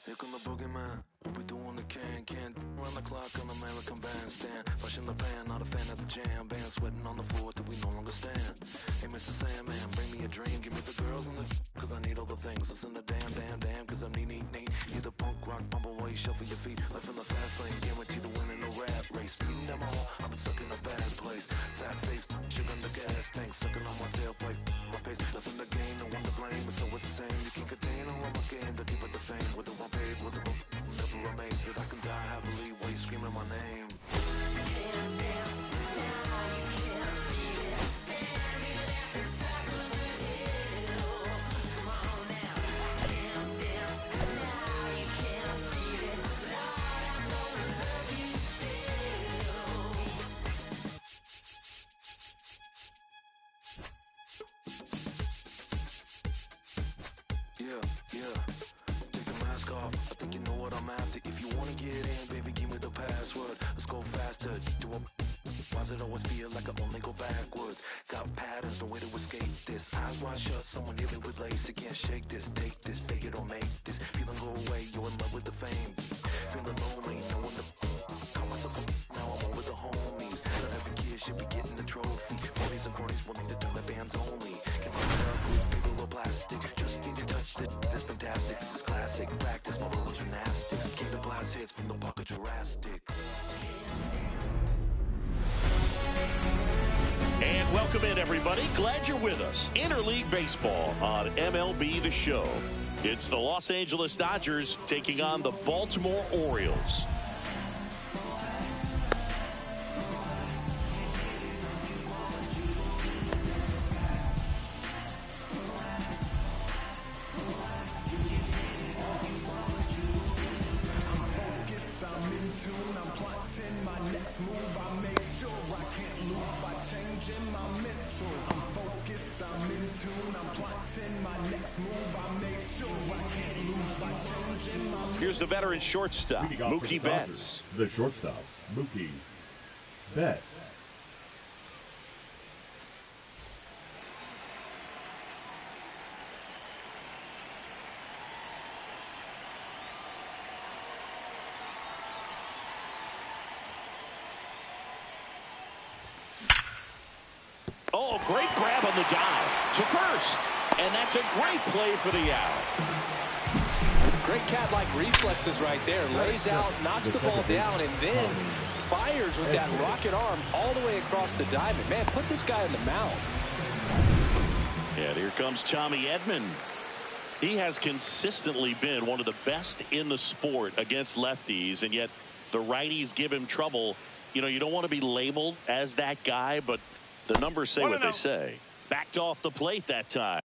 Here come the boogeyman, we doing the can run the clock on American bandstand. Flushing the pan, not a fan of the jam band, sweating on the floor till we no longer stand. Hey Mr. Sandman, bring me a dream, give me the girls and the cause I need all the things. Listen to damn, cause I'm neat. You're the punk rock, bumble while you shuffle your feet. Life in the fast lane, guarantee to win in no rap race. Beating them all, I've been stuck in a bad place. Fat face, sugar in the gas tank, sucking on my tailpipe. My face, nothing to gain, no one to blame, it's always the same. You can't contain all of my game, to keep it the same. With the one paid, with the book, never amazed that I can die happily while you screaming my name. Can't dance now, you can't feel it. Standing at the top of the hill. Come on now. Can't dance now, you can't feel it. Lord, I'm gonna love you still. Yeah. Take the mask off. I think you know what I'm after. If you wanna get in, baby, give me the password. Let's go faster. Why does it always feel like I only go backwards? Got patterns, no way to escape this. Eyes wide shut, someone hit it with lace. You can't shake this, take this, fake it or make this. Feeling go away, you're in love with the fame. Feeling lonely, no one to call myself a now I'm over the homies. Not every kid should be getting the trophy. 40s and 40s will need to turn the bands only. Get my love with paper or plastic. Just need to touch it, that's fantastic. This is classic practice, my little gymnastics. Keep the blast hits from the pocket Jurassic. And welcome in, everybody. Glad you're with us. Interleague Baseball on MLB The Show. It's the Los Angeles Dodgers taking on the Baltimore Orioles. Here's the veteran shortstop, Mookie Betts. The shortstop, Mookie Betts. Oh, great grab on the dive to first. And that's a great play for the out. Great cat-like reflexes right there. Lays out, knocks the ball down, and then fires with that rocket arm all the way across the diamond. Man, put this guy in the mound. And here comes Tommy Edman. He has consistently been one of the best in the sport against lefties, and yet the righties give him trouble. You know, you don't want to be labeled as that guy, but the numbers say what they say. Backed off the plate that time.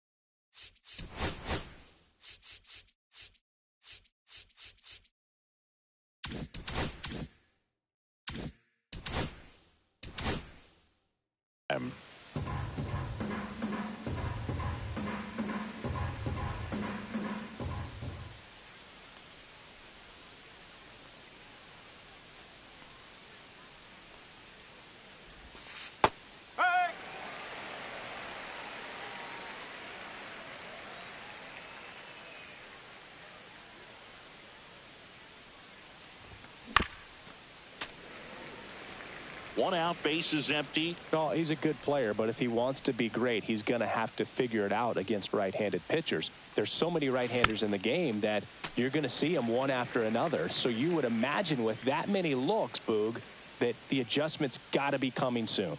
1 out, bases empty. Well, he's a good player, but if he wants to be great, he's going to have to figure it out against right-handed pitchers. There's so many right-handers in the game that you're going to see them one after another. So you would imagine with that many looks, Boog, that the adjustment's got to be coming soon.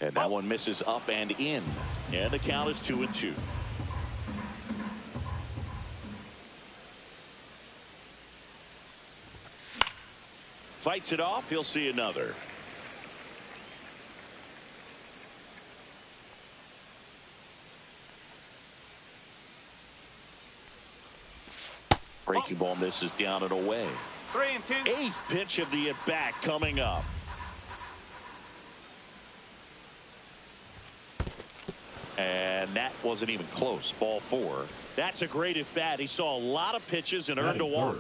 And that one misses up and in. And the count is 2-2. Fights it off. He'll see another. Breaking ball misses down and away. 3-2. 8th pitch of the at-bat coming up. And that wasn't even close. Ball 4. That's a great at-bat. He saw a lot of pitches and earned a walk.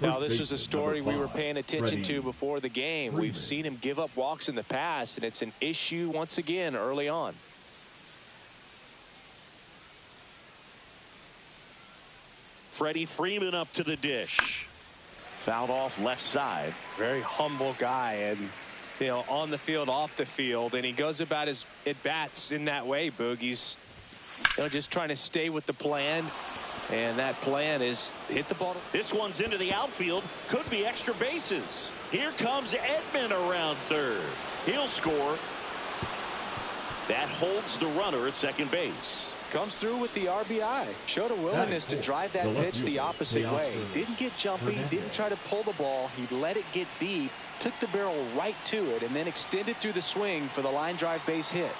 Now, this is a story we were paying attention to before the game. We've seen him give up walks in the past, and it's an issue once again early on. Freddie Freeman up to the dish. Fouled off left side. Very humble guy, and you know, on the field, off the field, and he goes about his at-bats in that way, Boog. He's just trying to stay with the plan, and that plan is hit the ball. This one's into the outfield. Could be extra bases. Here comes Edman around third. He'll score. That holds the runner at second base. Comes through with the RBI. Showed a willingness to drive that pitch the opposite way. Didn't get jumpy, didn't try to pull the ball. He let it get deep, took the barrel right to it, and then extended through the swing for the line drive base hit.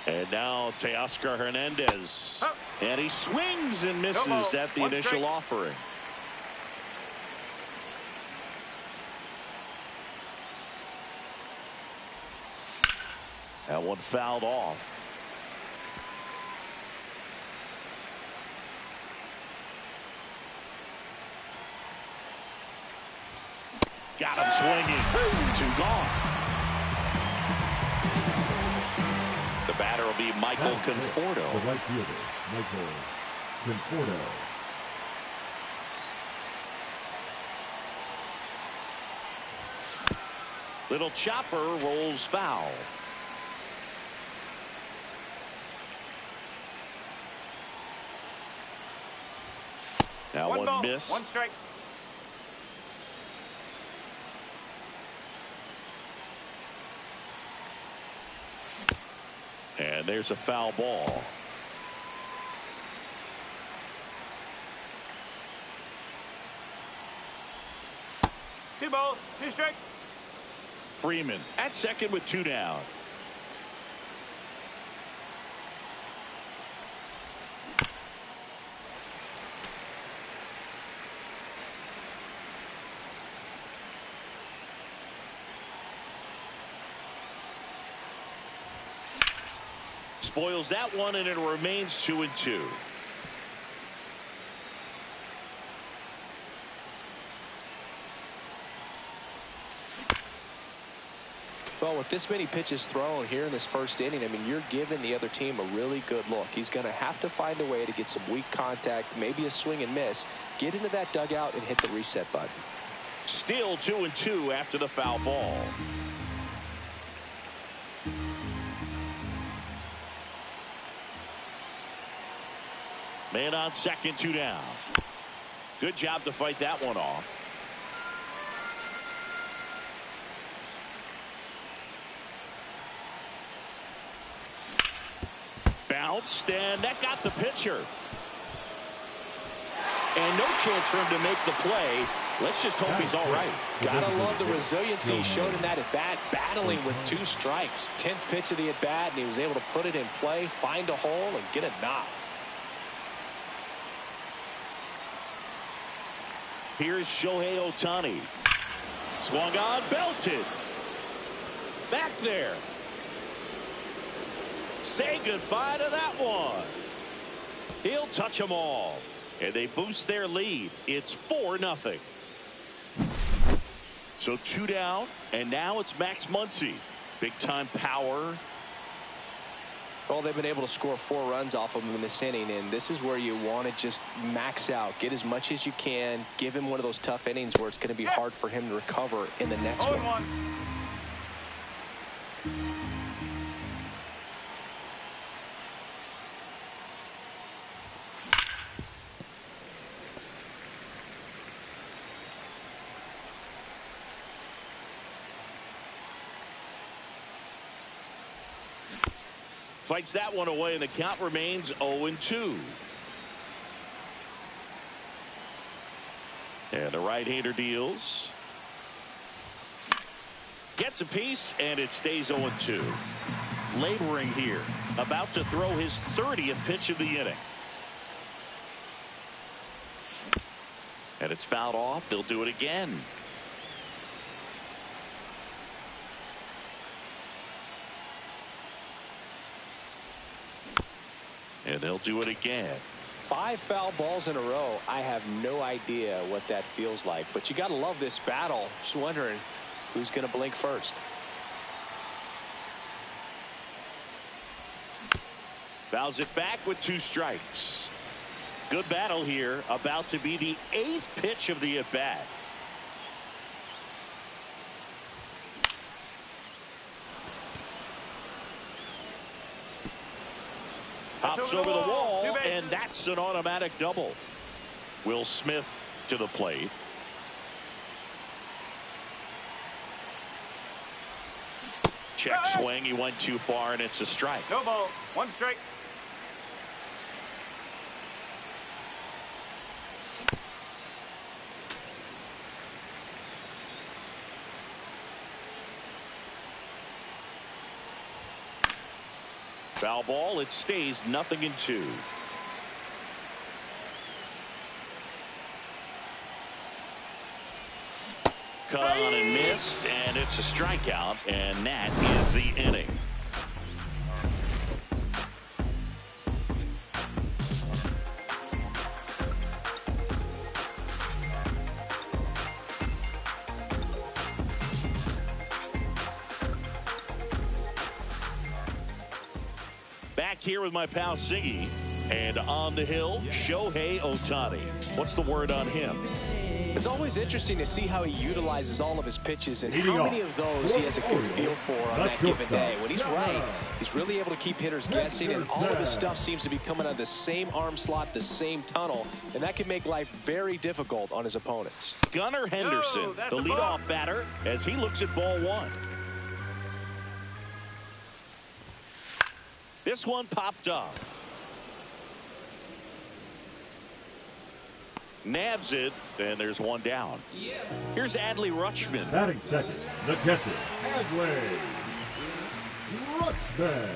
And now Teoscar Hernandez. And he swings and misses at the initial offering. That one fouled off. Got him swinging. 2 gone. The batter will be Michael Conforto. The right fielder, Michael Conforto. Little chopper rolls foul. Now one miss. 1 strike. And there's a foul ball. Two balls, 2 strikes. Freeman at second with 2 down. Spoils that one, and it remains 2-2. Well, with this many pitches thrown here in this first inning, I mean, you're giving the other team a really good look. He's going to have to find a way to get some weak contact, maybe a swing and miss, get into that dugout and hit the reset button. Still 2-2 after the foul ball. Man on second, 2 down. Good job to fight that one off. Bounced, and that got the pitcher. And no chance for him to make the play. Let's just hope he's all right. Gotta love the resiliency he showed in that at-bat, battling with 2 strikes. 10th pitch of the at-bat, and he was able to put it in play, find a hole, and get a knock. Here's Shohei Ohtani. Swung on, belted. Back there. Say goodbye to that one. He'll touch them all. And they boost their lead. It's 4-0. So 2 down, and now it's Max Muncy. Big time power. Well, they've been able to score 4 runs off of him in this inning, and this is where you want to just max out, get as much as you can, give him one of those tough innings where it's going to be hard for him to recover in the next one. Fights that one away, and the count remains 0-2. And the right-hander deals. Gets a piece, and it stays 0-2. Laboring here. About to throw his 30th pitch of the inning. And it's fouled off. They'll do it again. And they'll do it again. 5 foul balls in a row. I have no idea what that feels like, but you got to love this battle. Just wondering who's going to blink first. Fouls it back with 2 strikes. Good battle here. About to be the 8th pitch of the at-bat. Hops over the wall, and that's an automatic double. Will Smith to the plate. Check swing. He went too far, and it's a strike. No ball. 1 strike. Foul ball. It stays 0-2. Cut on and missed, and it's a strikeout, and that is the inning. Back here with my pal Siggy, and on the hill, Shohei Ohtani. What's the word on him? It's always interesting to see how he utilizes all of his pitches and how many of those he has a good feel for on that given day. When he's right, he's really able to keep hitters guessing, and all of his stuff seems to be coming out of the same arm slot, the same tunnel, and that can make life very difficult on his opponents. Gunnar Henderson, the leadoff batter, as he looks at ball 1. This one popped up. Nabs it, and there's 1 down. Here's Adley Rutschman. Batting second, the catcher, Adley Rutschman.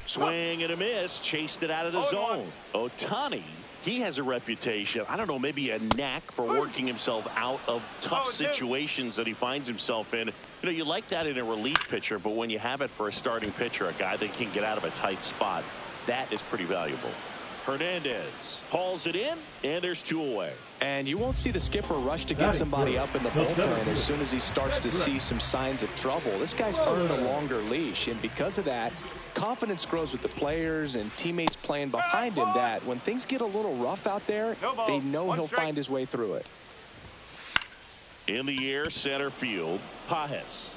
Swing and a miss, chased it out of the zone. Ohtani, he has a reputation, I don't know, maybe a knack for working himself out of tough situations that he finds himself in. You know, you like that in a relief pitcher, but when you have it for a starting pitcher, a guy that can get out of a tight spot, that is pretty valuable. Hernandez hauls it in, and there's 2 away. And you won't see the skipper rush to get somebody up in the bullpen as soon as he starts to see some signs of trouble. This guy's earned a longer leash, and because of that, confidence grows with the players and teammates playing behind him that when things get a little rough out there, they know he'll find his way through it. In the air, center field, Pajes.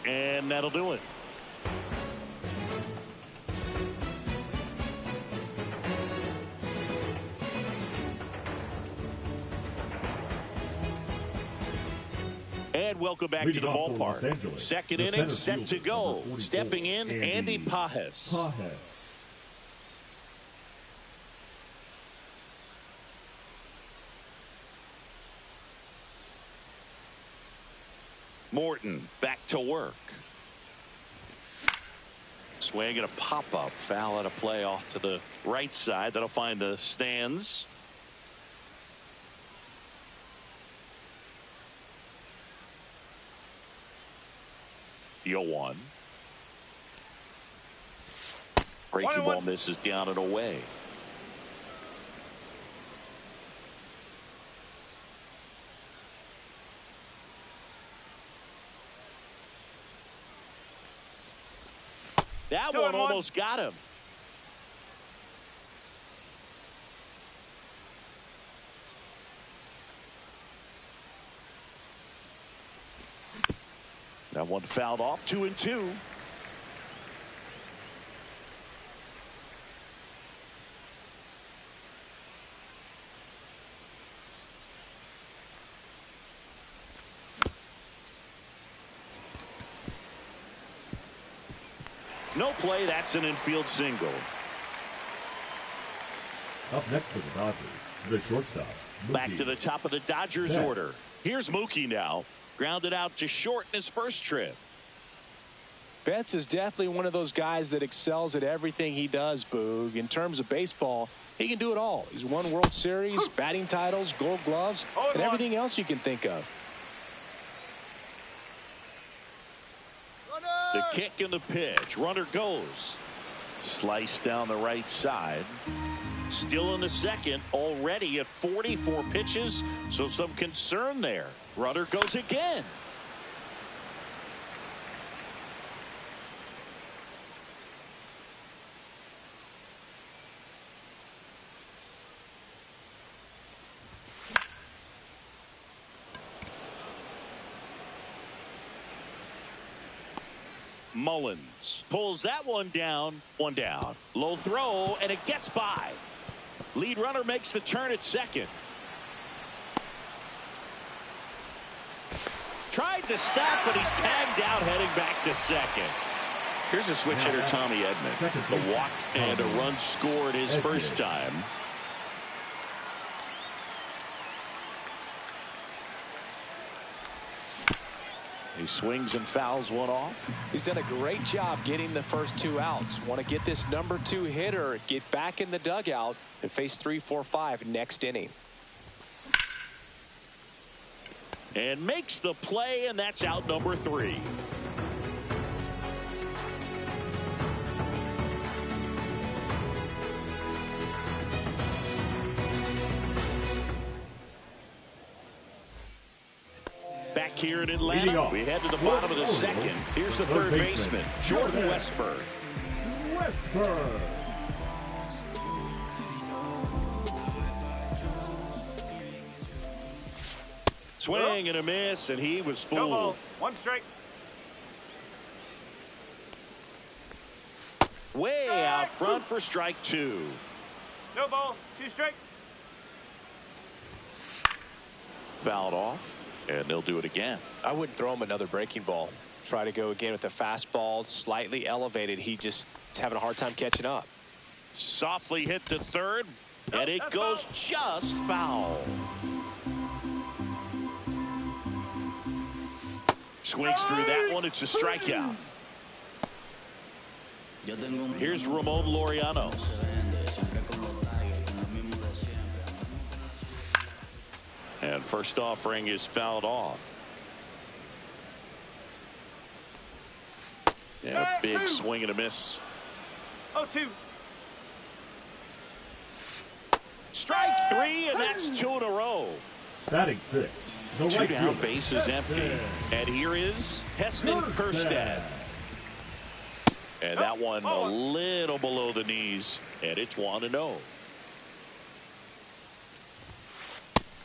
And that'll do it. And welcome back to the ballpark. Second inning set to go. Stepping in, Andy Pajes. Morton back to work. Swing and a pop-up. Foul at a play off to the right side. That'll find the stands. Deal 1. Breaking ball misses down and away. That one almost got him. That one fouled off. 2-2. No play. That's an infield single. Up next for the Dodgers, the shortstop. Back to the top of the Dodgers order. Here's Mookie now. Grounded out to short in his first trip. Betts is definitely one of those guys that excels at everything he does, Boog. In terms of baseball, he can do it all. He's won World Series, batting titles, gold gloves, and everything else you can think of. The kick and the pitch. Runner goes. Slice down the right side. Still in the second, already at 44 pitches, so some concern there. Runner goes again. Mullins pulls that one down. One down. Low throw, and it gets by. Lead runner makes the turn at second. Tried to stop, but he's tagged out heading back to second. Here's a switch hitter, Tommy Edman. A walk and a run scored his first time. He swings and fouls one off. He's done a great job getting the first 2 outs. Want to get this number 2 hitter, get back in the dugout, and face 3, 4, 5 next inning. And makes the play, and that's out number 3. Back here in Atlanta, we head to the bottom of the second. Here's the third baseman, Jordan Westburg. Swing and a miss, and he was fooled. No ball. 1 strike. Way out front for strike 2. No ball. 2 strikes. Fouled off, and they'll do it again. I wouldn't throw him another breaking ball. Try to go again with the fastball, slightly elevated. He just is having a hard time catching up. Softly hit to third, and it goes just foul. Swings through that one. It's a strikeout. Here's Ramon Laureano. And first offering is fouled off. And a big swing and a miss. 0-2. Strike 3, and that's 2 in a row. Batting 6. The 2 right down, fielder, base is empty. And here is Psn Conville7. And that one a little below the knees, and it's 1-0.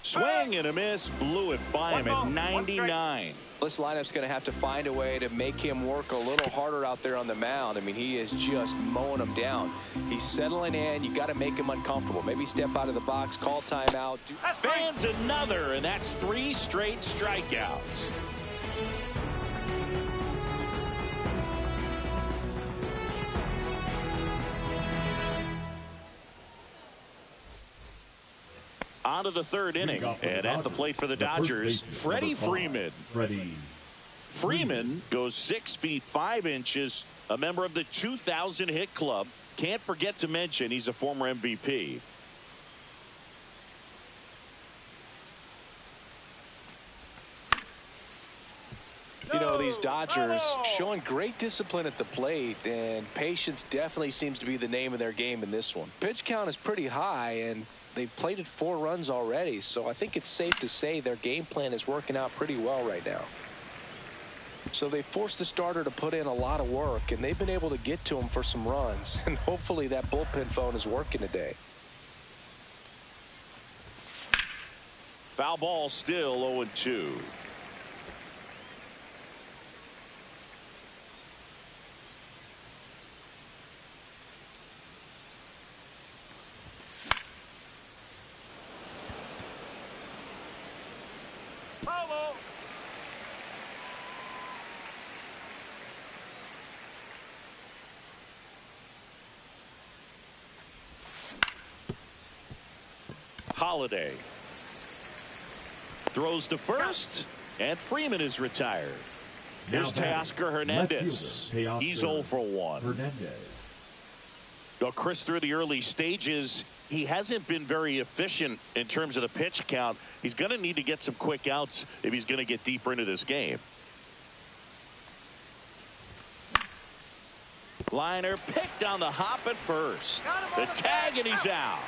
Swing and a miss, blew it by him at 99. This lineup's going to have to find a way to make him work a little harder out there on the mound. I mean, he is just mowing them down. He's settling in. You got to make him uncomfortable. Maybe step out of the box, call timeout. Fans another, and that's 3 straight strikeouts. On to the third inning, and at the plate for the Dodgers, Freddie Freeman. Freeman goes 6 feet 5 inches, a member of the 2000 hit club. Can't forget to mention he's a former MVP. You know, these Dodgers showing great discipline at the plate, and patience definitely seems to be the name of their game in this one. Pitch count is pretty high, and they've plated 4 runs already, so I think it's safe to say their game plan is working out pretty well right now. So they forced the starter to put in a lot of work, and they've been able to get to him for some runs. And hopefully that bullpen phone is working today. Foul ball, still 0-2. Holiday throws to first, and Freeman is retired. Here's Teoscar Hernandez. He's 0 for 1. Well, Chris, through the early stages, he hasn't been very efficient in terms of the pitch count. He's going to need to get some quick outs if he's going to get deeper into this game. Liner picked on the hop at first. The tag, and he's out.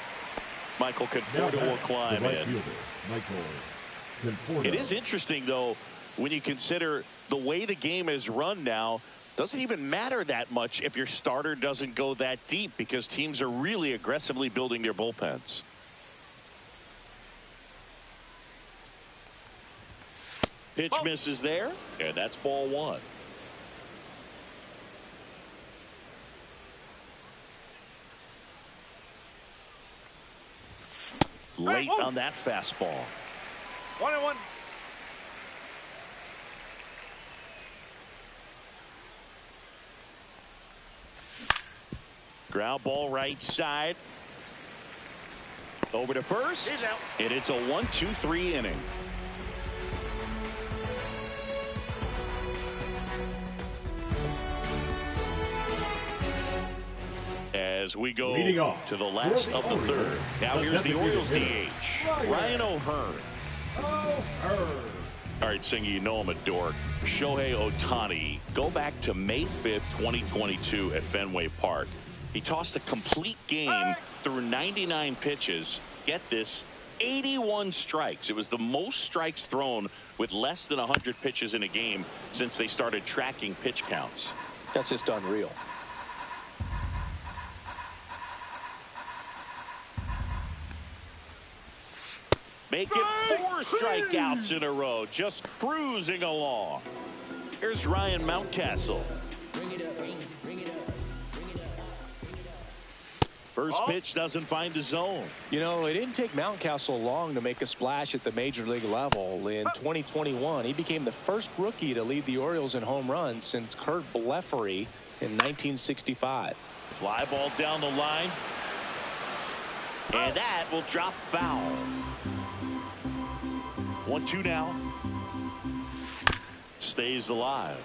Michael Conforto will climb in. It is interesting, though, when you consider the way the game is run now. Doesn't even matter that much if your starter doesn't go that deep, because teams are really aggressively building their bullpens. Pitch misses there, and that's ball 1. Late on that fastball. 1-1. Ground ball right side. Over to first. He's out. And it's a 1-2-3 inning. As we go to the last of the third. Now here's the Orioles DH, Ryan O'Hearn. All right, Singy, you know I'm a dork. Shohei Ohtani, go back to May 5th, 2022 at Fenway Park. He tossed a complete game through 99 pitches. Get this, 81 strikes. It was the most strikes thrown with less than 100 pitches in a game since they started tracking pitch counts. That's just unreal. Make it 4 strikeouts in a row, just cruising along. Here's Ryan Mountcastle. First pitch doesn't find the zone. You know, it didn't take Mountcastle long to make a splash at the major league level. In 2021, he became the first rookie to lead the Orioles in home runs since Kurt Blefary in 1965. Fly ball down the line. And that will drop foul. 1-2 now. Stays alive.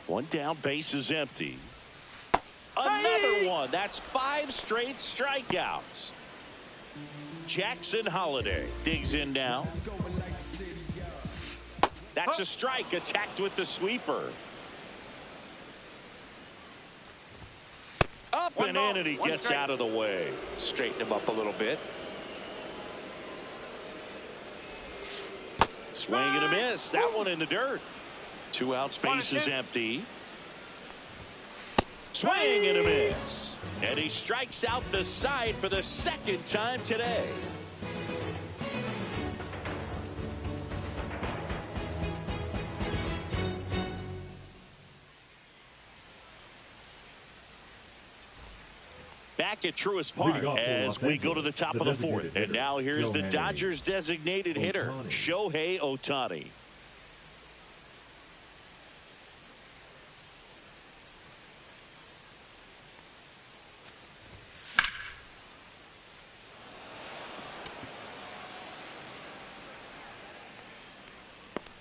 One down, base is empty. Another one. That's 5 straight strikeouts. Jackson Holiday digs in now. That's a strike, attacked with the sweeper. Up and in, and he gets out of the way. Straighten him up a little bit. Swing and a miss. That one in the dirt. 2 outs, base is empty. Swing and a miss. And he strikes out the side for the 2nd time today. Back at Truist Park as we go to the top of the 4th. And now here's the Dodgers designated hitter, Shohei Ohtani.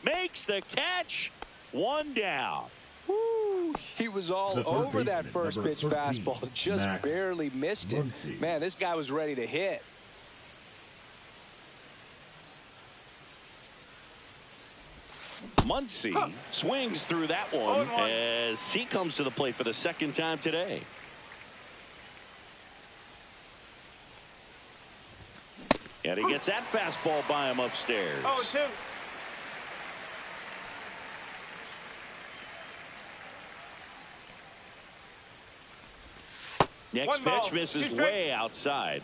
Makes the catch. 1 down. Woo, he was all over that first pitch fastball. Just barely missed it. Man, this guy was ready to hit. Muncy swings through that one as he comes to the plate for the 2nd time today. And he gets that fastball by him upstairs. 0-2. Next pitch misses way outside.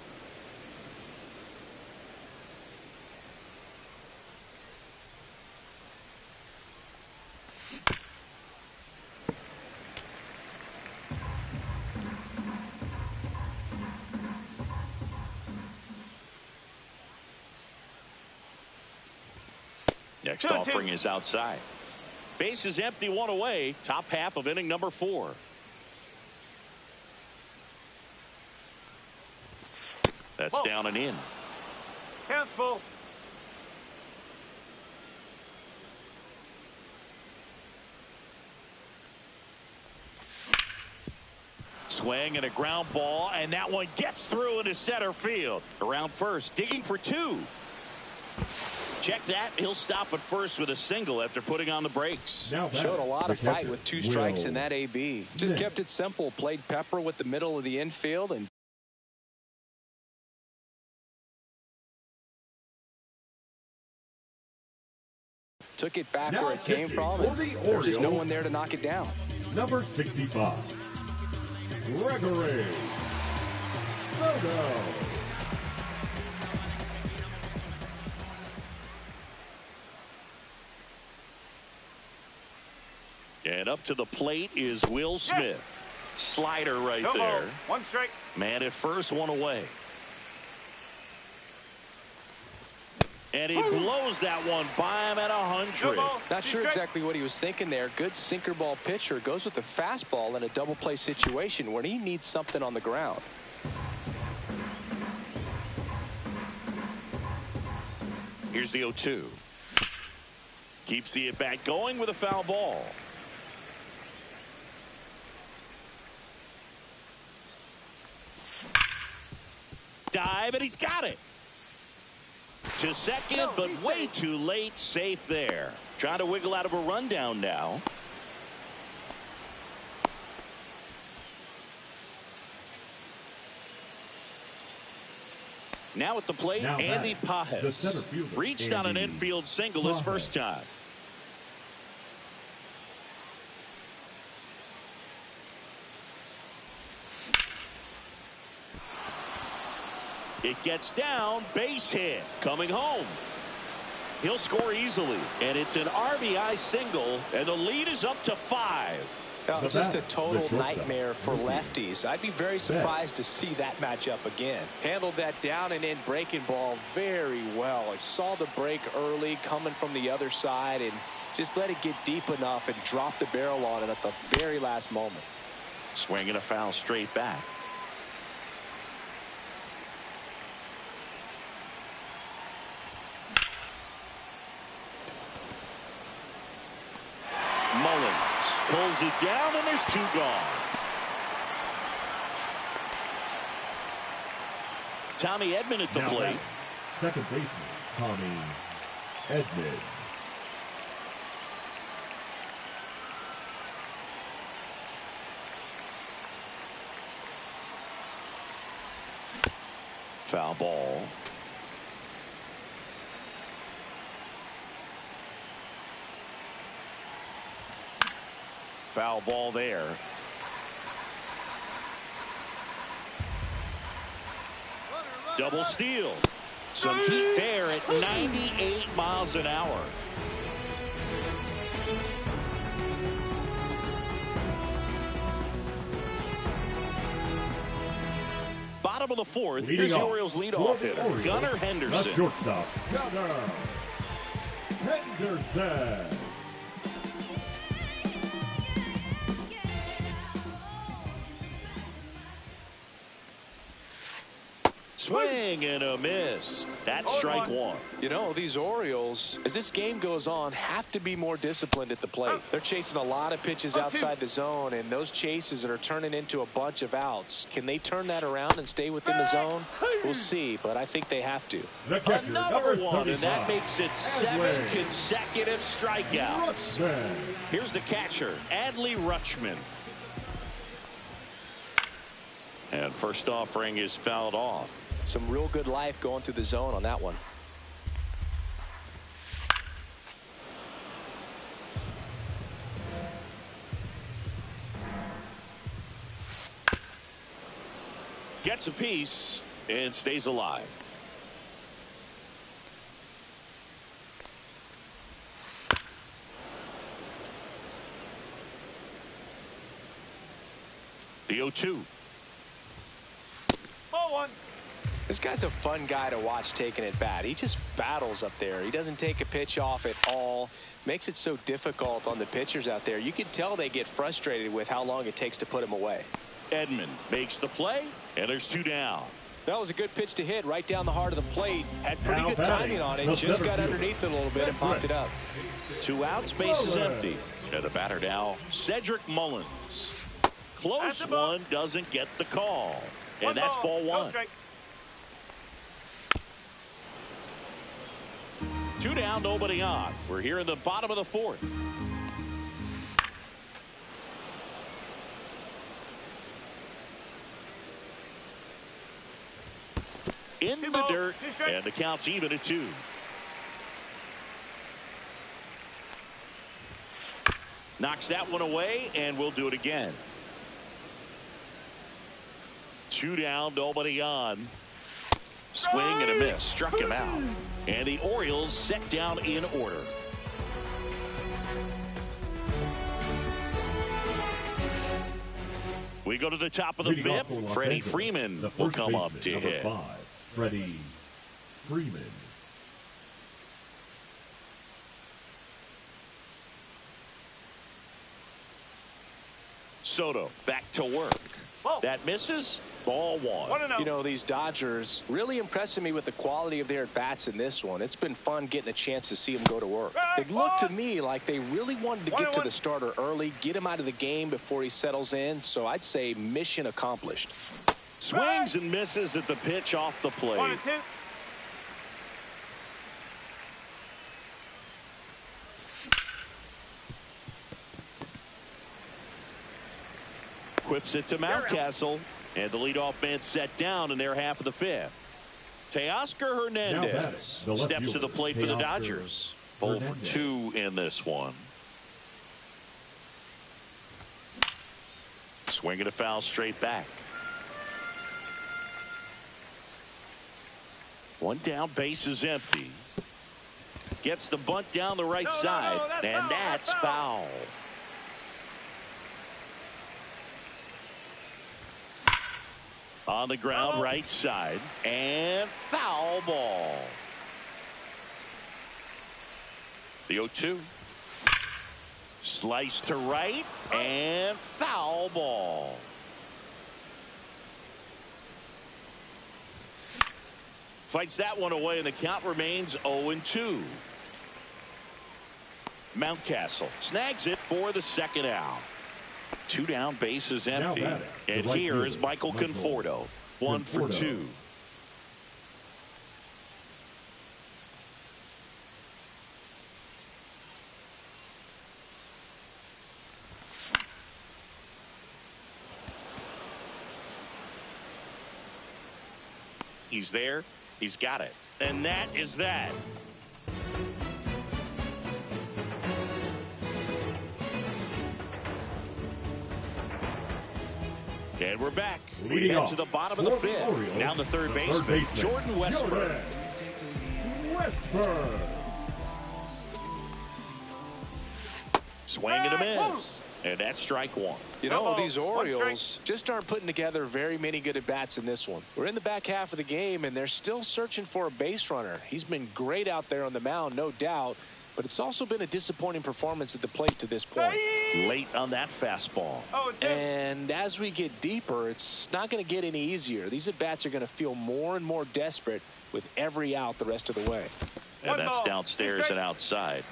Next offering is outside. Base is empty, one away. Top half of inning number 4. That's down and in. Count's full. Swing and a ground ball, and that one gets through into center field. Around first, digging for 2. Check that. He'll stop at first with a single after putting on the brakes. Showed a lot of fight with 2 strikes in that AB. Just kept it simple. Played pepper with the middle of the infield and took it back where it came from, and there's just no one there to knock it down. Number 65, Gregory Bedo. And up to the plate is Will Smith. Slider right there. 1 strike. Man at first, 1 away. And he blows that one by him at 100. Not sure exactly what he was thinking there. Good sinker ball pitcher goes with the fastball in a double play situation when he needs something on the ground. Here's the 0-2. Keeps the at bat going with a foul ball. Dive, and he's got it. To second, but way too late. Safe there. Trying to wiggle out of a rundown now. Now at the plate, Andy Pajes. Reached on an infield single his first time. It gets down, base hit, coming home. He'll score easily, and it's an RBI single, and the lead is up to 5. Just a total nightmare for lefties. I'd be very surprised to see that matchup again. Handled that down and in breaking ball very well. I saw the break early coming from the other side and just let it get deep enough and drop the barrel on it at the very last moment. Swinging a foul straight back. Mullins pulls it down, and there's 2 gone. Tommy Edman at the plate. Second baseman, Tommy Edman. Foul ball. Foul ball there. Double steal. Some heat there at 98 miles an hour. Bottom of the 4th. Here's the Orioles leadoff hitter, Gunnar Henderson. The shortstop, Gunnar Henderson. Swing and a miss. That's strike 1. You know, these Orioles, as this game goes on, have to be more disciplined at the plate. They're chasing a lot of pitches outside the zone, and those chases that are turning into a bunch of outs. Can they turn that around and stay within the zone? We'll see, but I think they have to. Another one, and that makes it 7 consecutive strikeouts. Here's the catcher, Adley Rutschman. And first offering is fouled off. Some real good life going through the zone on that one. Gets a piece and stays alive. The 0-2. Ball one. This guy's a fun guy to watch taking at bat. He just battles up there. He doesn't take a pitch off at all. Makes it so difficult on the pitchers out there. You can tell they get frustrated with how long it takes to put him away. Edman makes the play, and there's 2 down. That was a good pitch to hit right down the heart of the plate. Had pretty Now good batting, timing on it. the Just center got fielder. underneath it a little bit and popped it up. 2 outs, base is empty. And the batter now, Cedric Mullins. Close That's a ball. one, doesn't get the call. And One that's ball Go 1. strike. 2 down, nobody on. We're here in the bottom of the 4th. In Two the balls, dirt, 2 strikes. and the count's even at 2. Knocks that one away, and we'll do it again. 2 down, nobody on. Swing and a miss. Struck him out. And the Orioles set down in order. We go to the top of the Leading off 5th. for Los Freddie Angeles, Freeman the will first come up baseman, to number hit. 5, Freddie Freeman. Soto back to work. Ball. That misses. Ball 1. 1-0. You know, these Dodgers really impressing me with the quality of their at-bats in this one. It's been fun getting a chance to see them go to work. It looked to me like they really wanted to get to the starter early, get him out of the game before he settles in. So I'd say mission accomplished. Swings and misses at the pitch off the plate. 1-2. Whips it to Mountcastle, and the leadoff man set down in their half of the 5th. Teoscar Hernandez the left steps to the fielder, plate for the Teoscar Dodgers. 0 for Hernandez. 2 in this one. Swing and a foul straight back. 1 down, base is empty. Gets the bunt down the right side, that's and foul, that's that's foul. On the ground, Foul. right side, and foul ball. The 0-2. Slice to right, and foul ball. Fights that one away, and the count remains 0-2. Mountcastle snags it for the 2nd out. 2 down, base is empty. batting, the And right here is fielder, Michael Conforto. 1 for Conforto. 2. He's there. He's got it. And that is that. And we're back. We Leading head off to the bottom of the for the 5th. Orioles, Now the third the baseman, baseman, Jordan Westburg. Westburg. Swing and a miss. And that's strike 1. You know, Uh-oh. these 1 strike. Orioles just aren't putting together very many good at-bats in this one. We're in the back half of the game, and they're still searching for a base runner. He's been great out there on the mound, no doubt, but it's also been a disappointing performance at the plate to this point. Late on that fastball. 0-2. And as we get deeper, it's not going to get any easier. These at-bats are going to feel more and more desperate with every out the rest of the way. And 1 that's ball, 2 downstairs strikes. and outside.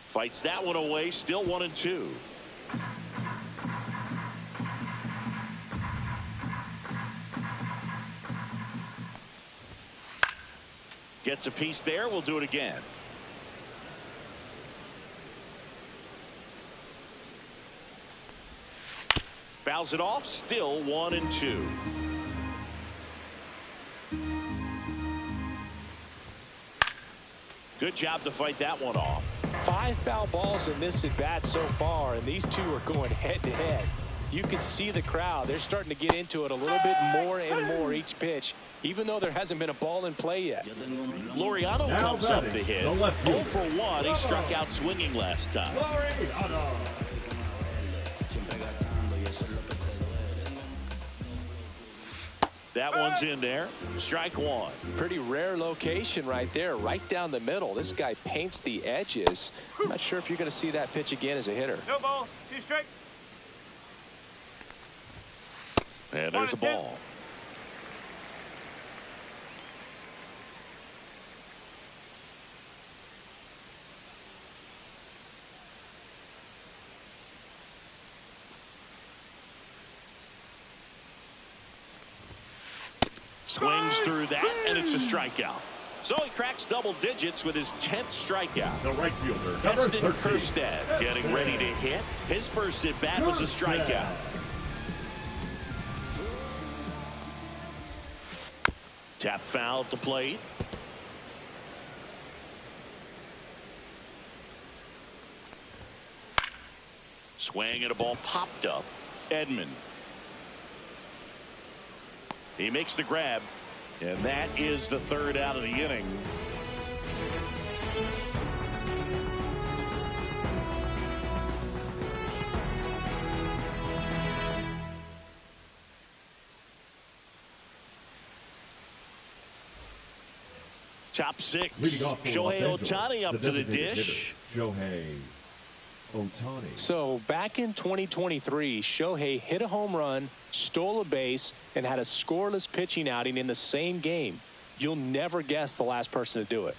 Fights that one away, still 1-2. Gets a piece there. We'll do it again. Fouls it off. Still 1-2. Good job to fight that one off. 5 foul balls in this at bat so far, and these two are going head to head. You can see the crowd. They're starting to get into it a little bit more and more each pitch, even though there hasn't been a ball in play yet. Laureano comes up to hit. 0 for 1. He struck out swinging last time. That one's in there. Strike one. Pretty rare location right there, right down the middle. This guy paints the edges. I'm not sure if you're going to see that pitch again as a hitter. No balls, 2 strikes. And there's a ball. Swings through that, and it's a strikeout. So he cracks double digits with his 10th strikeout. The right fielder, Psn Conville getting ready to hit. His first at bat was a strikeout. Tap foul at the plate. Swing and a ball popped up. Edman. He makes the grab, and that is the 3rd out of the inning. Top 6. Shohei Ohtani up to the dish. Shohei Ohtani. So back in 2023, Shohei hit a home run, stole a base, and had a scoreless pitching outing in the same game. You'll never guess the last person to do it.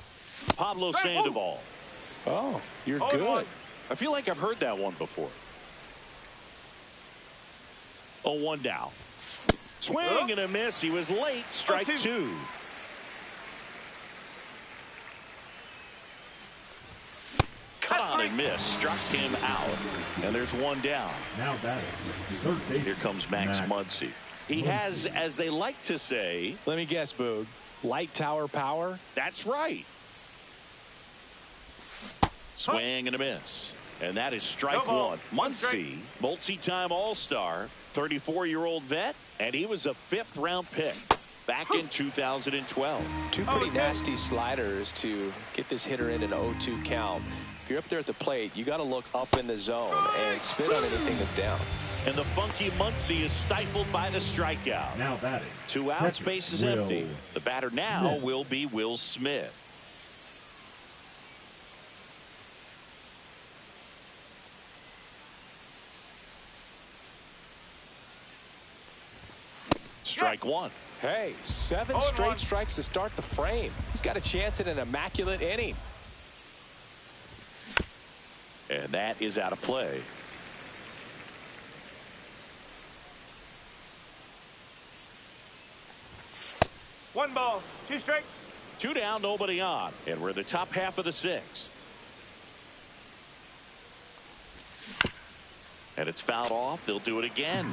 Pablo Sandoval. Oh, you're good. I feel like I've heard that one before. 0-1 down. Swing and a miss. He was late. Strike 2. Cut on and miss. Struck him out. And there's 1 down. Now batting. Third base. Here comes Max Muncy. He has, as they like to say. Let me guess, Boog. Light tower power? That's right. Swing and a miss. And that is strike 1. Muncy, multi-time All-Star, 34-year-old vet, and he was a 5th-round pick back in 2012. 2 pretty nasty sliders to get this hitter in an 0-2 count. If you're up there at the plate, you got to look up in the zone and spit on anything that's down. And the funky Muncy is stifled by the strikeout. Now batting. 2 outs, base is empty. The batter now will be Will Smith. Strike 1. Hey, 7 straight strikes to start the frame. He's got a chance at an immaculate inning. And that is out of play. One ball, 2 strikes. 2 down, nobody on. And we're in the top half of the 6th. And it's fouled off. They'll do it again.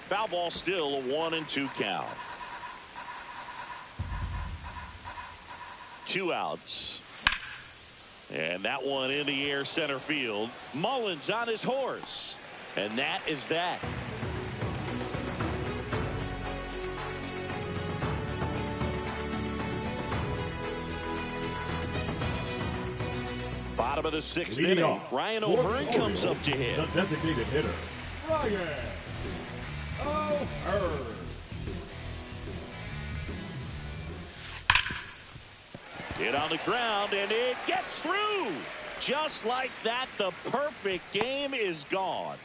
Foul ball, still a 1-2 count. 2 outs. And that one in the air center field. Mullins on his horse. And that is that. Bottom of the 6th inning. Ryan O'Hearn comes up to hit. The designated hitter, Ryan O'Hearn. Hit on the ground, and it gets through. Just like that, the perfect game is gone.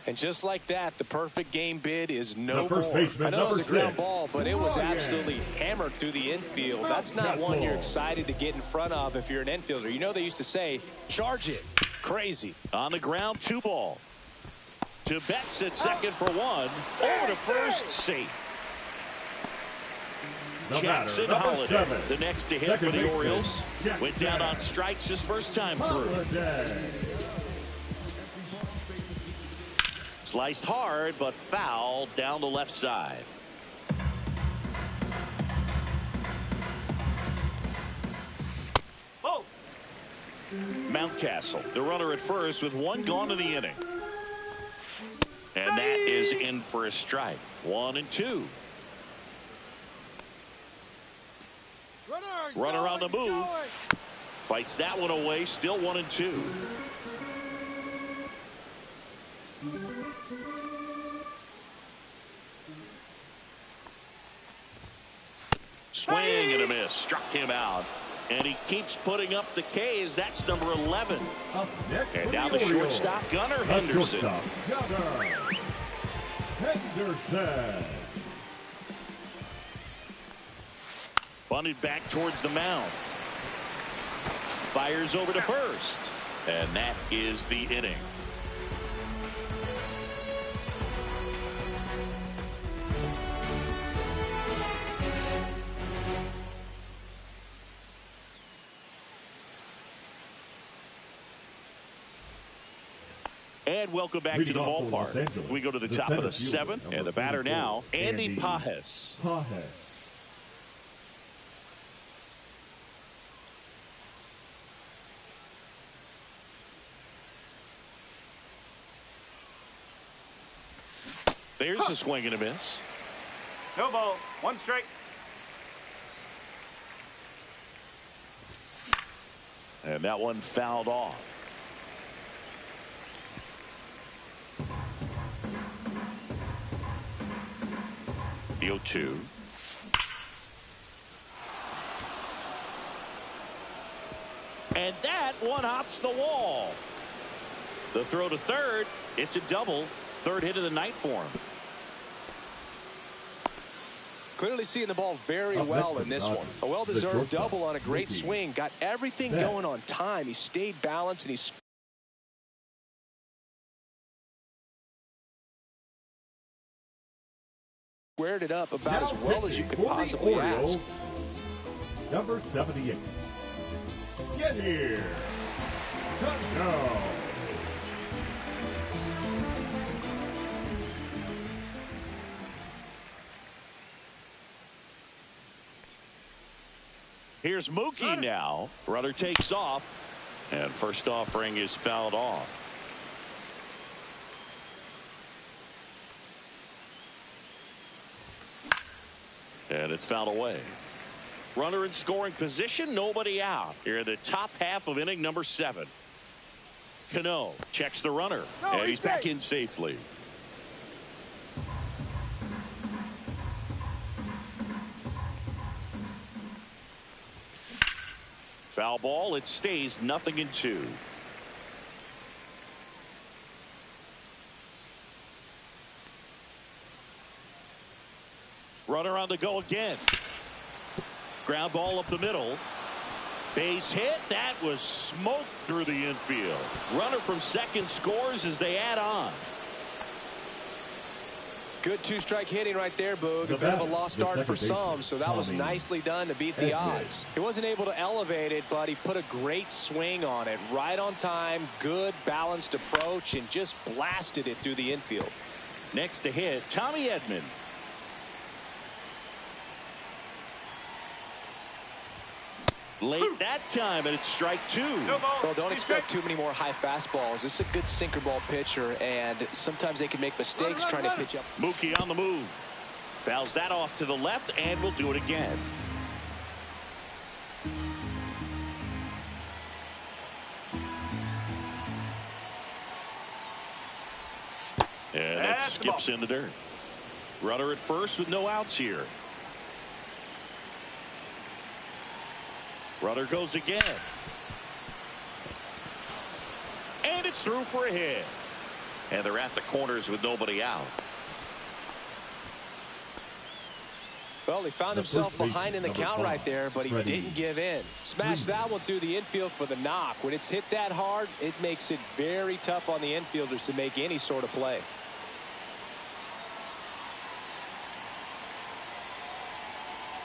And just like that, the perfect game bid is no first more. baseman, I know it was a ground 6. ball, but it was absolutely hammered through the infield. That's not one you're excited to get in front of if you're an infielder. You know they used to say, charge it. Crazy. On the ground, 2 ball. To Betts at second for one. Over to first, safe. Jackson Holiday, the next to hit for the Orioles. Went down on strikes his first time through. Sliced hard, but foul down the left side. Oh. Mountcastle, the runner at first with one gone in the inning. And that is in for a strike. 1-2. Runner on the move. Fights that one away. Still 1-2. Swing and a miss. Struck him out. And he keeps putting up the K's. That's number 11. And now the shortstop, Gunnar Henderson. Bunted back towards the mound. Fires over to first. And that is the inning. And welcome back to the ballpark. We go to the top of the seventh, and the batter now, Andy Pajes. There's a swing and a miss. No ball. 1 strike. And that one fouled off. The 0-2. And that one hops the wall. The throw to third. It's a double. Third hit of the night for him. Clearly seeing the ball very well in this one. A well-deserved double on a great swing. Got everything going on time. He stayed balanced, and he squared it up about as well as you could possibly ask. Number 78. Get here. Go. Here's Mookie now. Runner takes off. And first offering is fouled off. And it's fouled away. Runner in scoring position. Nobody out. Here in the top half of inning number 7. Cano checks the runner. And he's back in safely. Foul ball. It stays 0-2. Runner on the go again. Ground ball up the middle. Base hit. That was smoked through the infield. Runner from second scores as they add on. Good 2-strike hitting right there, Boog. A bit of a lost start for some, so that was nicely done to beat the odds. He wasn't able to elevate it, but he put a great swing on it. Right on time, good balanced approach, and just blasted it through the infield. Next to hit, Tommy Edman. Late that time, and it's strike 2. No ball. Well, don't expect too many more high fastballs. This is a good sinker ball pitcher, and sometimes they can make mistakes trying to pitch up. Mookie on the move. Fouls that off to the left, and will do it again. And it skips in the dirt. Runner at first with no outs here. Runner goes again. And it's through for a hit. And they're at the corners with nobody out. Well, he found himself behind in the count right there, but he didn't give in. Smash that one through the infield for the knock. When it's hit that hard, it makes it very tough on the infielders to make any sort of play.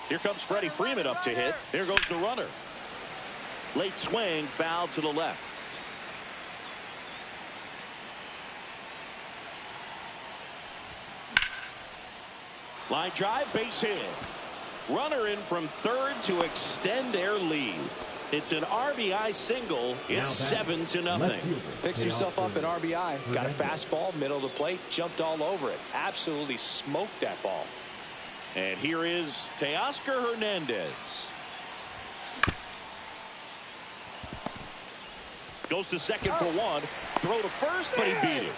Here comes Freddie Freeman up to hit. There goes the runner. Late swing, foul to the left. Line drive, base hit. Runner in from third to extend their lead. It's an RBI single. It's 7-0. Picks himself up an RBI. Got a fastball, middle of the plate, jumped all over it. Absolutely smoked that ball. And here is Teoscar Hernandez. Goes to second for one. Throw to first, but he beat it.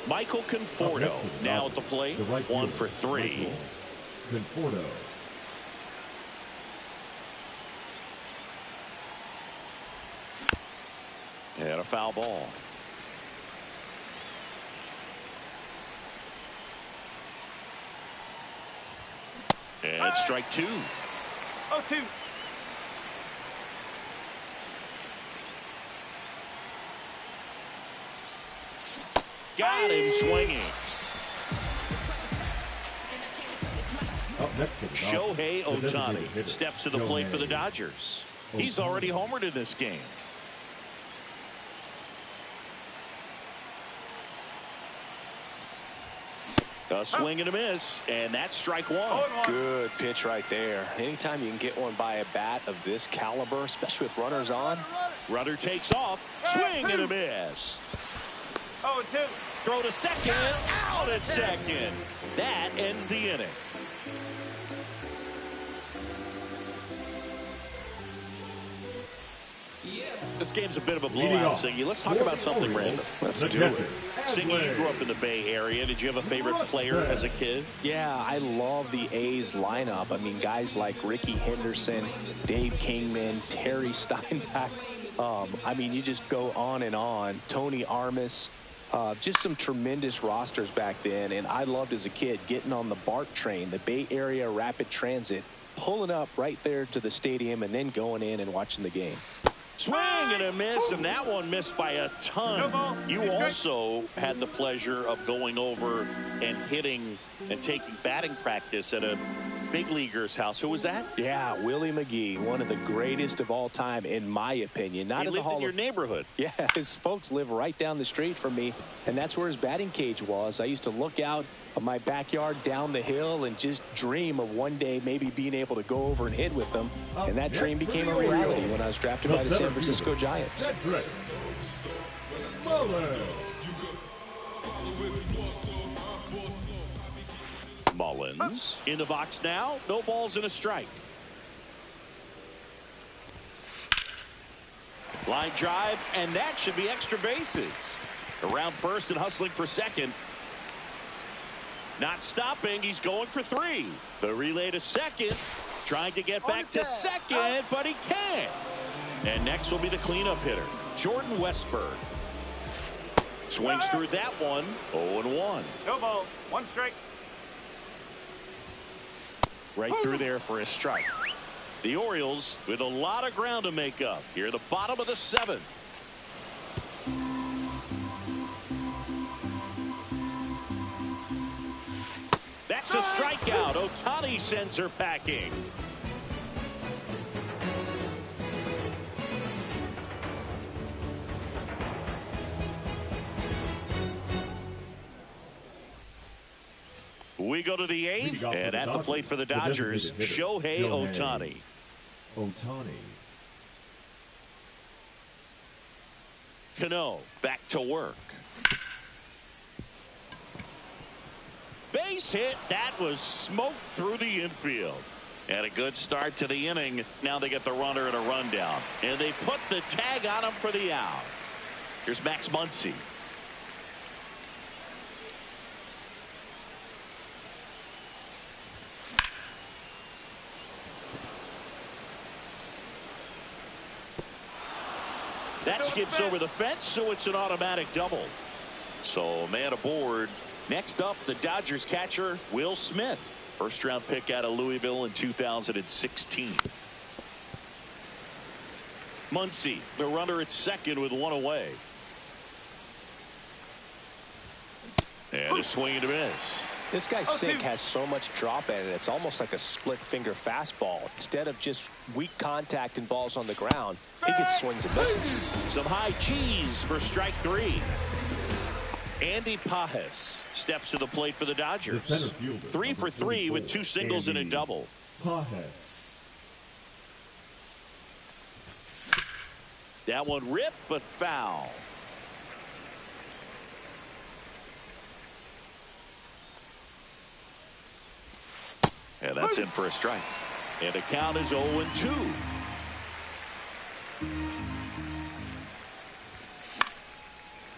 Michael Conforto now at the plate. 1 for 3. Conforto. And a foul ball. And strike 2. 0-2. Got him swinging. Up next to the Shohei Dodgers, the Ohtani hitter, steps to the plate for the Dodgers. He's already homered in this game. A swing and a miss, and that's strike 1. Good pitch right there. Anytime you can get one by a bat of this caliber, especially with runners on. Runner takes off. Swing and a miss. 0-2. Throw to second. Out at second. That ends the inning. This game's a bit of a blowout, Siggy. Let's talk about something random. Let's do it. Siggy, you grew up in the Bay Area. Did you have a favorite player as a kid? Yeah, I love the A's lineup. I mean, guys like Ricky Henderson, Dave Kingman, Terry Steinbach. I mean, you just go on and on. Tony Armas. Just some tremendous rosters back then. And I loved as a kid getting on the BART train, the Bay Area Rapid Transit, pulling up right there to the stadium and then going in and watching the game. Swing and a miss, and that one missed by a ton. You also had the pleasure of going over and hitting and taking batting practice at a big leaguer's house. Who was that? Yeah, Willie McGee, one of the greatest of all time, in my opinion. Not he in the lived Hall in your of... neighborhood. Yeah, his folks live right down the street from me, and that's where his batting cage was. I used to look out of my backyard down the hill and just dream of one day maybe being able to go over and hit with them. And that dream became a reality when I was drafted by the San Francisco Giants. Mullins in the box now. No balls and a strike. Line drive, and that should be extra bases. Around first and hustling for second. Not stopping. He's going for 3. The relay to second. Trying to get back to second, but he can't. And next will be the cleanup hitter, Jordan Westburg. Swings through that one. 0-1. No ball. 1 strike. Right through there for a strike. The Orioles with a lot of ground to make up. Here at the bottom of the 7th. That's a strikeout. Ohtani sends her packing. We go to the 8th, and at the plate for the Dodgers, Shohei Ohtani. Cano back to work. Base hit. That was smoked through the infield. And a good start to the inning. Now they get the runner and a rundown. And they put the tag on him for the out. Here's Max Muncy. That skips over the fence, so it's an automatic double. So man aboard. Next up, the Dodgers catcher Will Smith, first round pick out of Louisville in 2016. Muncy, the runner at second with one away. And a swing and a miss. This guy's sink has so much drop in it. It's almost like a split finger fastball. Instead of just weak contact and balls on the ground, he gets swings and misses. Some high cheese for strike three. Andy Pajes steps to the plate for the Dodgers. 3 for 3 with 2 singles and a double. That one ripped but foul. And that's in for a strike. And the count is 0-2.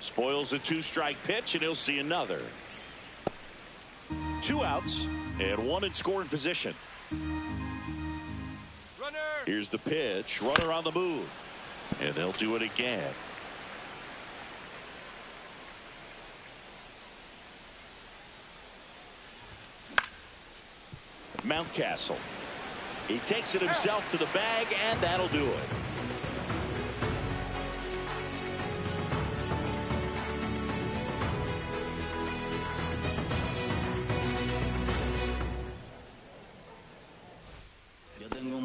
Spoils a 2-strike pitch, and he'll see another. 2 outs and 1 in scoring position. Runner. Here's the pitch. Runner on the move. And they'll do it again. Mountcastle. He takes it himself to the bag, and that'll do it.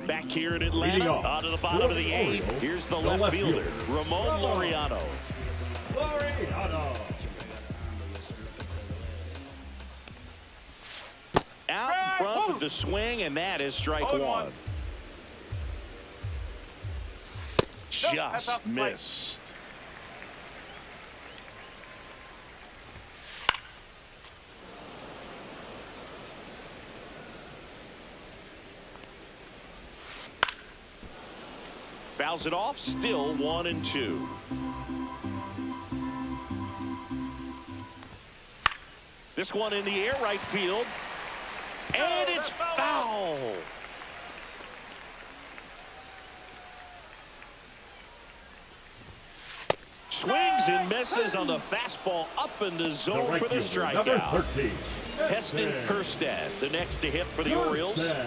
Back here in Atlanta, out of the bottom of the 8th. Here's the left fielder, Ramon Laureano. Out in front with the swing, and that is strike 1. Just missed. Fouls it off, still 1-2. This one in the air, right field. And it's foul. Swings and misses on the fastball up in the zone for the strikeout. Heston Kjerstad, the next to hit for the Orioles.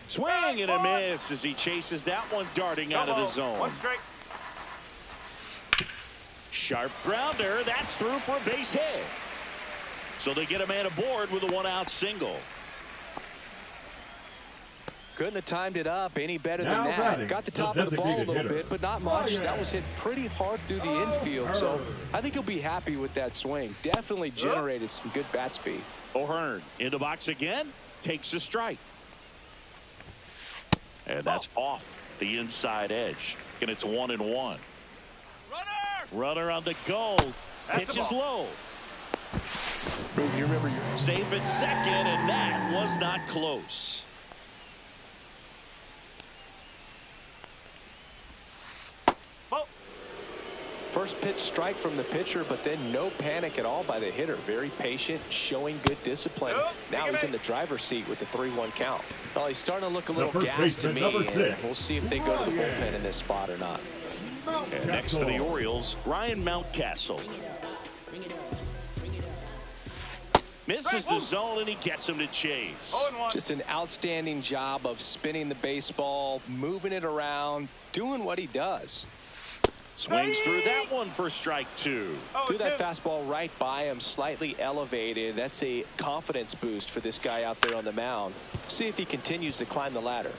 Swing and a miss as he chases that one darting out of the zone. 1 strike. Sharp grounder. That's through for a base hit. So they get a man aboard with a 1-out single. Couldn't have timed it up any better than that. Got the top of the ball a little bit, but not much. That was hit pretty hard through the infield, so I think he'll be happy with that swing. Definitely generated some good bat speed. O'Hearn in the box again, takes a strike. And that's off the inside edge. And it's 1-1. Runner on the go. Pitch is low. You remember safe at second, and that was not close. First pitch strike from the pitcher, but then no panic at all by the hitter. Very patient, showing good discipline. Now he's in the driver's seat with the 3-1 count. Well, he's starting to look a little gassed to me, and we'll see if they go to the bullpen in this spot or not. And next for the Orioles, Ryan Mountcastle. Misses the zone, and he gets him to chase. Just an outstanding job of spinning the baseball, moving it around, doing what he does. Swings through that one for strike 2. Threw that fastball right by him, slightly elevated. That's a confidence boost for this guy out there on the mound. See if he continues to climb the ladder.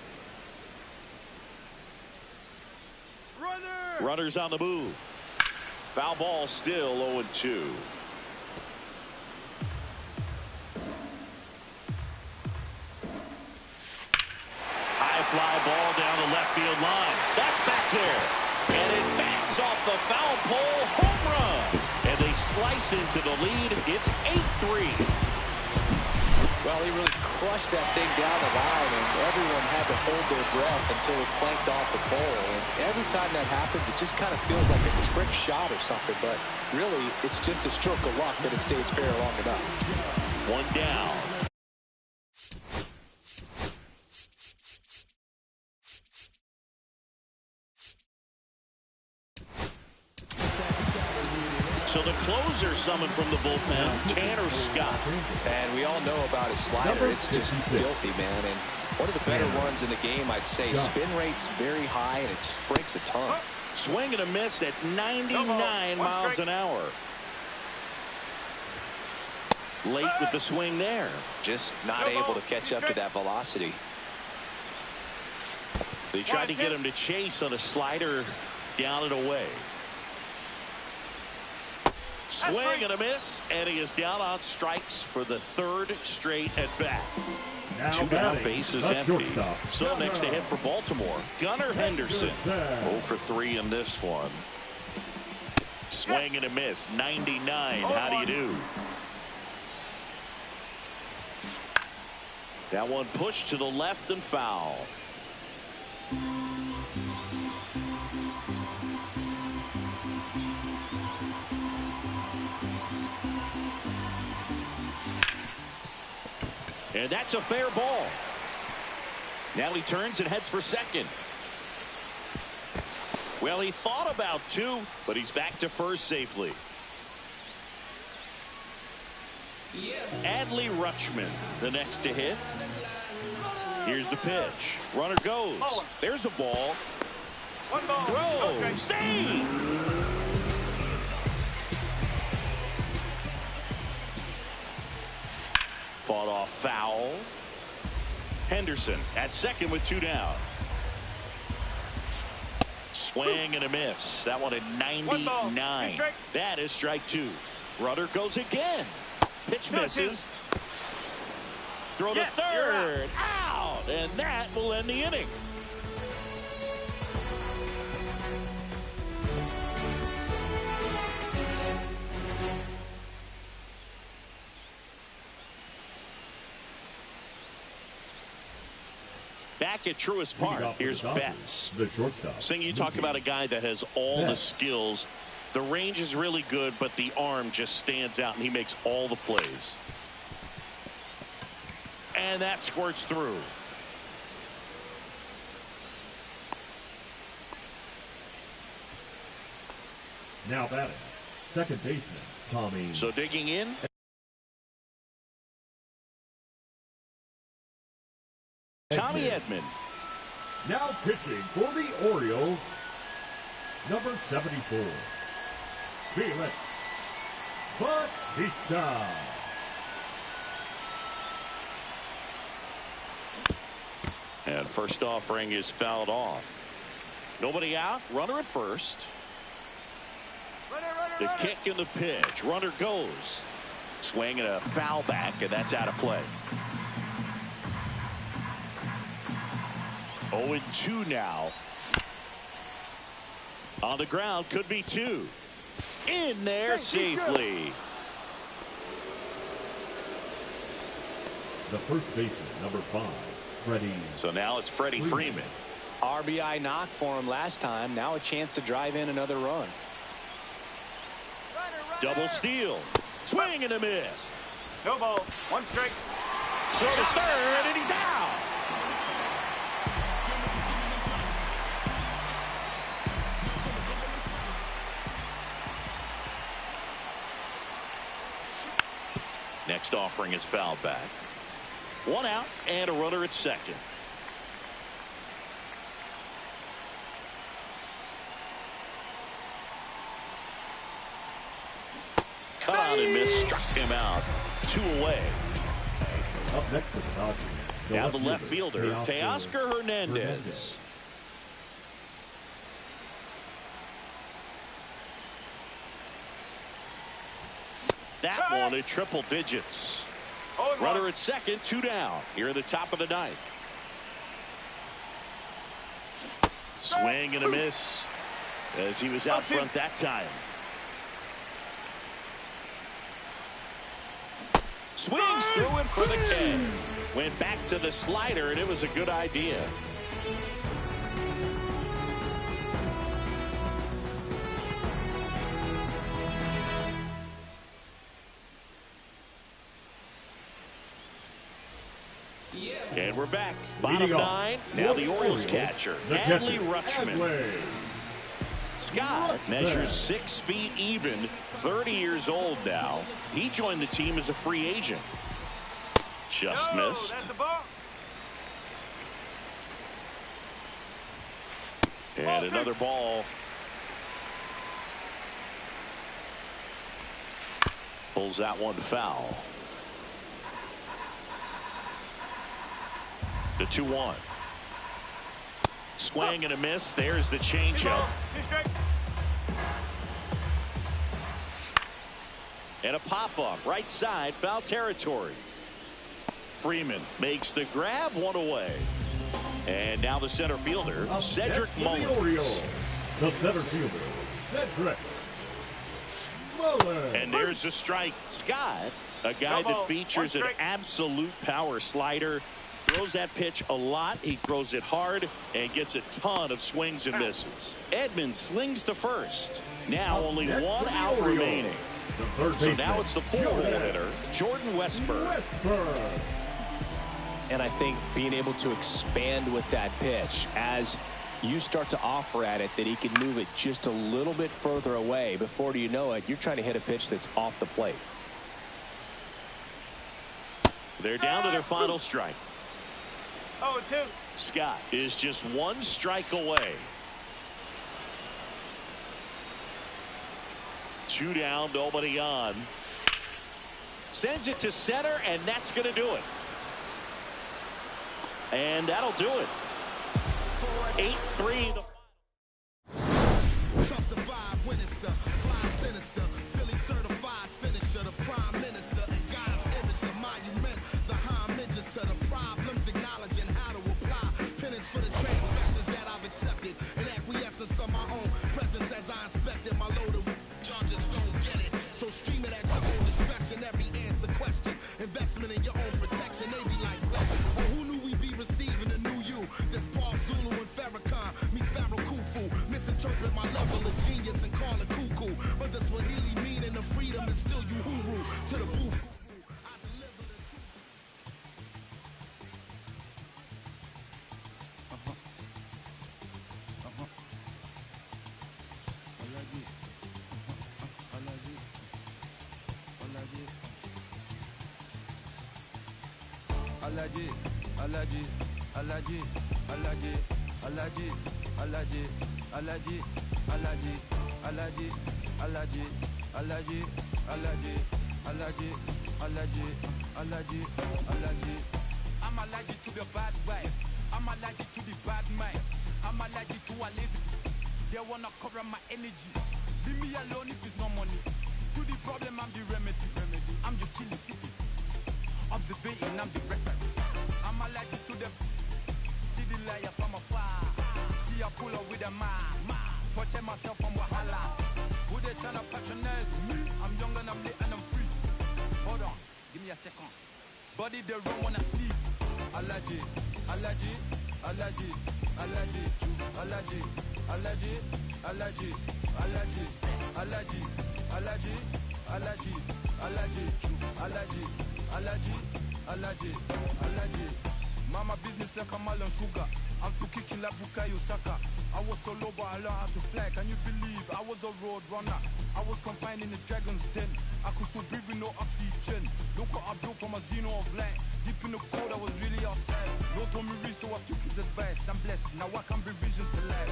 Runners on the move. Foul ball, still 0-2. High fly ball down the left field line. That's back there. And it bangs off the foul pole. Home run. And they slice into the lead. It's 8-3. Well, he really crushed that thing down the line, and everyone had to hold their breath until it clanked off the pole. And every time that happens, it just kind of feels like a trick shot or something. But really, it's just a stroke of luck that it stays fair long enough. 1 down. So the closer summoned from the bullpen, Tanner Scott. And we all know about his slider. It's just filthy, man. And one of the better ones in the game, I'd say. Spin rate's very high, and it just breaks a ton. Swing and a miss at 99 miles an hour. Late with the swing there. Just not able to catch up to that velocity. They tried to get him to chase on a slider down and away. Swing and a miss, and he is down on strikes for the third straight at bat. Two down, bases empty. So next to hit for Baltimore, Gunnar Henderson. 0 for 3 in this one. Swing and a miss, 99. How do you do? That one pushed to the left and foul. And that's a fair ball. Now he turns and heads for second. Well, he thought about 2, but he's back to first safely. Adley Rutschman, the next to hit. Here's the pitch. Runner goes. There's a ball. Throw. Save. Fought off foul. Henderson at second with 2 down. Swing and a miss. That one at 99. That is strike 2. Runner goes again. Pitch misses. Throw to third. Out. And that will end the inning. Back at Truist Park, here's Betts. The shortstop. Sing, you talk about a guy that has all the skills. The range is really good, but the arm just stands out, and he makes all the plays. And that squirts through. Now batting, second baseman Tommy. So digging in. Tommy Edman. Now pitching for the Orioles, number 74, Felix Bautista. And first offering is fouled off. Nobody out. Runner at first. The kick and the pitch. Runner goes. Swing and a foul back, and that's out of play. 0-2 now. On the ground, could be 2. In there safely. The first baseman, number 5, Freddie. So now it's Freddie Freeman. RBI knock for him last time. Now a chance to drive in another run. Double steal. Swing and a miss. No ball. 1 strike. Throw to third, and he's out. Next offering is fouled back. 1 out and a runner at second. Cut on and miss, struck him out. 2 away. Up next for the Dodgers. Now the left fielder, Teoscar Hernandez. That one at triple digits. Runner at second, 2 down. Here at the top of the 9th. Swing and a miss as he was out front that time. Swings through it for the K. Went back to the slider, and it was a good idea. And we're back. Bottom 9. Now the Orioles catcher, Adley Rutschman. Scott measures 6 feet even, 30 years old now. He joined the team as a free agent. Just missed. That's the ball. And another ball. Pulls that one foul. The 2-1. Swing and a miss. There's the changeup. And a pop-up right side, foul territory. Freeman makes the grab, one away. And now the center fielder, Cedric Mullins. The center fielder, Cedric Mullins. And there's a strike. Scott, a guy that features an absolute power slider. Throws that pitch a lot. He throws it hard and gets a ton of swings and misses. Edman slings to first. Now only one out remaining. So now it's the 4-hole hitter, Jordan Westburg. And I think being able to expand with that pitch as you start to offer at it that he can move it just a little bit further away. Before you know it, you're trying to hit a pitch that's off the plate. They're down to their final strike. 0-2. Scott is just one strike away. 2 down, nobody on. Sends it to center, and that's going to do it. And that'll do it. 8-3. Trust the vibe, Winchester, fly sinister, Philly certified finisher, the prime minister, and God's image, the monument, the homages to the problems, acknowledging how to apply penance for the transgressions that I've accepted, and acquiescence of my own presence as I inspected my load of charges, don't get it. So stream it at your own discretion, every answer question, investment in your own protection, they be like that. Well, who knew we'd be receiving a new you? This Paul Zulu and Farrakhan meets Pharaoh Khufu, misinterpret my level of genius and call it cuckoo. But the Swahili meaning of freedom is still Uhuru to the booth. I deliver the truth. Alaji, Alaji, Alaji, Alaji, Alaji, Alaji, Alaji, Alaji, Alaji, Alaji, Alaji, Alaji, Alaji, Alaji, Alaji, Alaji. I'm allergic to the bad vibes. I'm allergic to the bad minds. I'm allergic to a lazy. They wanna cover my energy. Leave me alone if it's no money. To the problem, I'm the remedy. I'm just chilling city. Observating, I'm the reference. I'm allergic to the see the liar from afar. See I pull up with a man. Protect myself from Wahala. Who they tryna patronize me? I'm young and I'm lit and I'm free. Hold on, give me a second. Body they run when I sneeze. Allergy, allergy, allergy, allergy, allergy, allergy, allergy, allergy, allergy, allergy, allergy, allergy, allergy. Allergy, allergy, allergy. Mama business like a melon sugar. I'm still kicking like Bukayo Saka. I was so low but I learned how to fly. Can you believe I was a road runner? I was confined in the dragon's den. I could still breathe with no oxygen. Look what I built from a xeno of light. Deep in the cold I was really outside. Lord told me read so I took his advice. I'm blessed, now I can bring visions to life.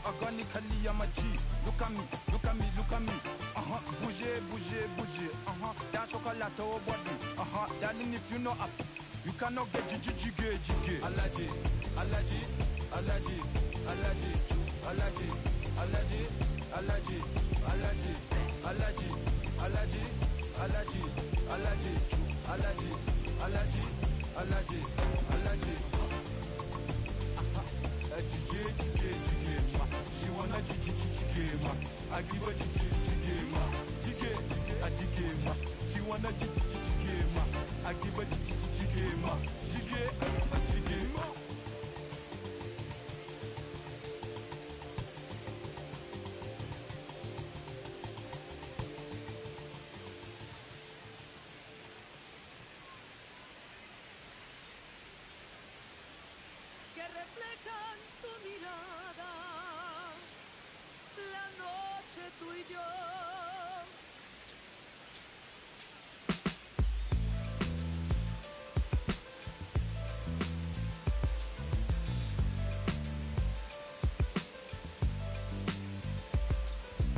Organically I'm a G. Look at me, look at me, look at me. Bouger, bouger, bouger. That chocolate or body. Darling, if you know up, you cannot get jiggy. Allergy, allergy, allergy, allergy, allergy, allergy, allergy, allergy, allergy, allergy, allergy, allergy, allergy, allergy, allergy, allergy. Jiggy, she wanna jiggy, ma. I give her jiggy, ma. Jiggy, ma. She wanna jiggy, ma. I give her jiggy, ma. Jiggy, ma. Que reflejan tu mirada, la tú y yo.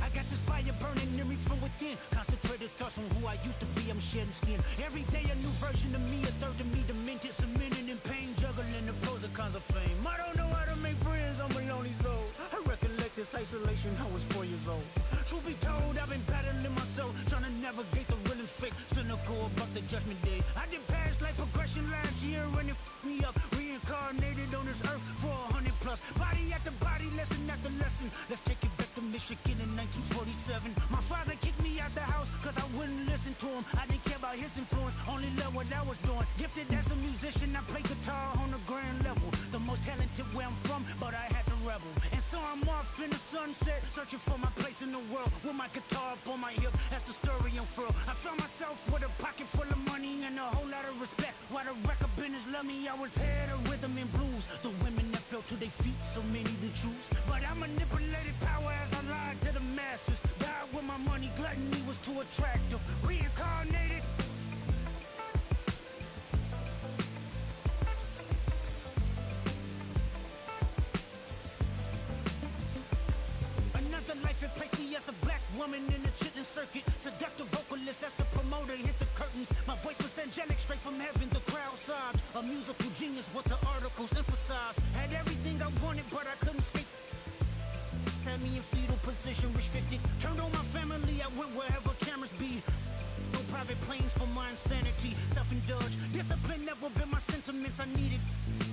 I got this fire burning in me from within. Concentrated thoughts on who I used to be. I'm shedding skin. Every day a new version of me, a third of me demented, cemented in pain, juggling the pros and cons of fame. I don't know how to make friends, I'm a lonely soul. I recollect this isolation, I was 4 years old. Truth be told, I've been battling myself, trying to navigate the real and fake, cynical about the judgment day. I did past life progression last year and it f***ed me up. Reincarnated on this earth for 100 plus. Body after body, lesson after lesson. Let's take it back to Michigan in 1947. My father kicked me out the house cause I wouldn't listen to him. I didn't care about his influence, only loved what I was doing. Gifted as a musician, I played guitar on the grand level. The most talented where I'm from, but I had to rebel. And so I'm off in the sunset, searching for my place in the world. With my guitar up on my hip, that's the story unfurled. I found myself with a pocket full of money and a whole lot of respect. While the record business loved me, I was head of rhythm and blues. The women that fell to their feet, so many to choose. But I manipulated power as I lied to the masses. Died with my money, gluttony was too attractive. Reincarnated. Another life it placed me as a black woman in the chitlin circuit. Seductive vocalist as the promoter hit the curtains. My voice was angelic, straight from heaven. The crowd sobbed. A musical genius, what the articles emphasized. Had everything I wanted, but I couldn't escape. Had me in fetal position, restricted. Turned on my family, I went wherever cameras be. No private planes for my insanity. Self-indulged, discipline never been my sentiments I needed.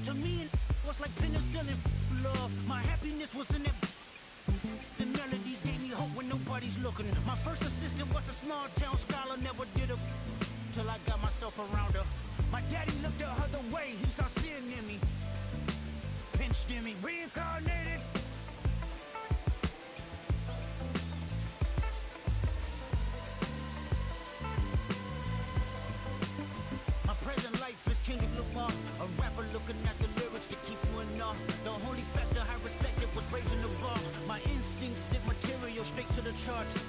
To me, it was like penicillin. Love, my happiness was in that. The melodies gave me hope when nobody's looking. My first assistant was a small town scholar, never did a till I got myself around her. My daddy looked at her the way, he saw sin in me. Pinched in me, reincarnated. My present life is Kendrick Lamar, a rapper looking at the lyrics to keep you in awe. The only factor I respected was raising the bar. My instincts sent material straight to the charts.